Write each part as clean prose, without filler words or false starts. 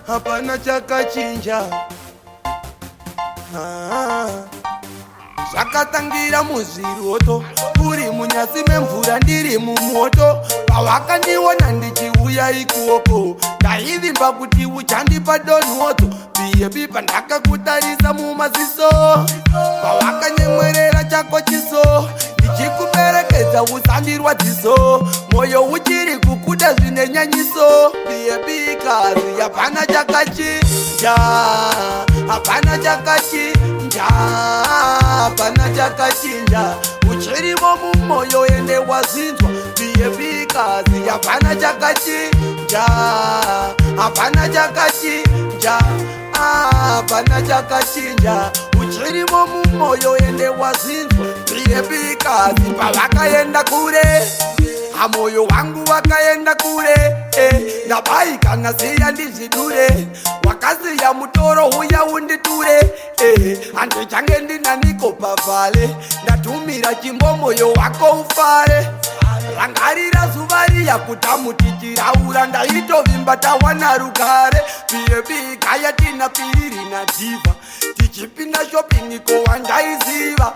hapana chakachinja. Zvakatangira muzviroto, uri munyasi memvura ndiri mumoto. Pavakandiona ndichiuya ikoko, ndaivimba kuti uchandipa donhoto. Baby pandakakutarisa mumaziso, pavakanyemwerera chako chiso, ndichikuperekedza usandirwadziso, moyo uchiri kukuda zvine nyanyiso. Baby kazi hapana chakachinja, hapana chakachinja, hapana chakachinja, uchirimo mumoyo ende wazinzwa. Baby kazi hapana chakachinja, hapana chakachinja, hapana chakachinja, uchirimo mumoyo ende wazinzwa. Baby kazi pavakaenda kure, moyo wangu wakaenda kure, ndabaika ngasiya ndizvidure, wakaziya mutoro uya unditure, handichange ndinaniko pavhale, ndatumira chimbo moyo wako ufare. Rangarira zuva riya kutamutichiraura, ndaitovimba tawana rugare. Baby kaya tina piriri na diva, tichipinda shopping ko wandaiziva.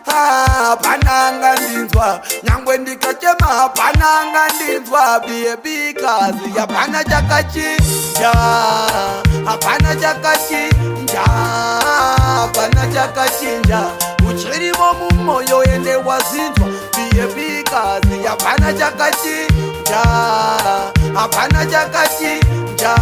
Hapana angandinzwa, nyangwe ndikachema hapana angandinzwa. Baby kazi hapana chakachinja, hapana chakachinja, hapana chakachinja, uchirimo mumoyo ende wazinzwa. Baby kazi hapana chakachinja, hapana chakachinja,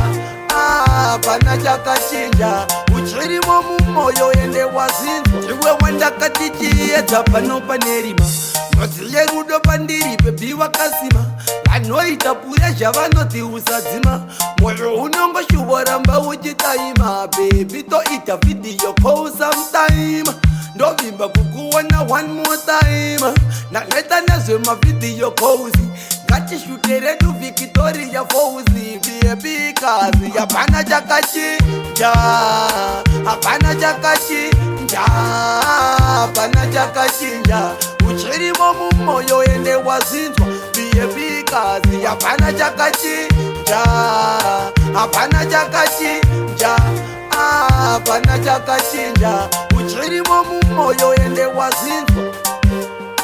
hapana chakachinja, uchirimo mumoyo ende wazinzwa. Iwe wandakatichiedza pano panerima, njodzi yerudo pandiri. Baby wakasima, vanoita puresha vanoti usadzima, moyo unongoshuvoramba uchitaima. Baby toita video call sometime, ndovimba kukuona one more time. Nanoita nezvemavideo calls, ngatishutere redu Victoria Falls. Baby kazi hapana chakachinja, hapana chakachinja, hapana chakachinja, uchirimo mumoyo ende wazinzwa. Baby kazi hapana chakachinja, hapana chakachinja, hapana chakachinja, uchirimo mumoyo ende wazinzwa.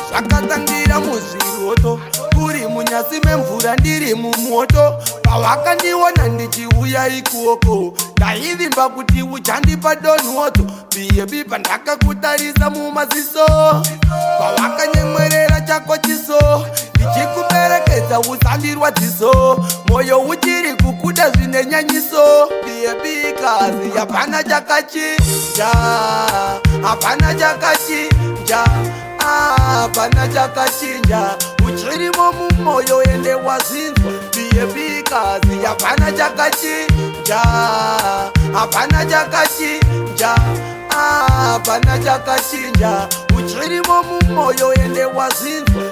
Zvakatangira muzviroto, uri munyasi memvura ndiri mumoto. Pavakandiona ndichiuya ikoko, ndaivimba kuti uchandipa donhoto. Baby pandakakutarisa mumaziso, pavakanyemwerera chako chiso, ndichikuperekedza usandirwadziso, moyo uchiri kukuda zvine nyanyiso. Baby kazi hapana chakachinja, hapana chakachinja, hapana chakachinja, uchirimo mumoyo ende wazinzwa. Baby kazi hapana chakachinja, hapana chakachinja, hapana chakachinja, uchirimo mumoyo ende wazinzwa.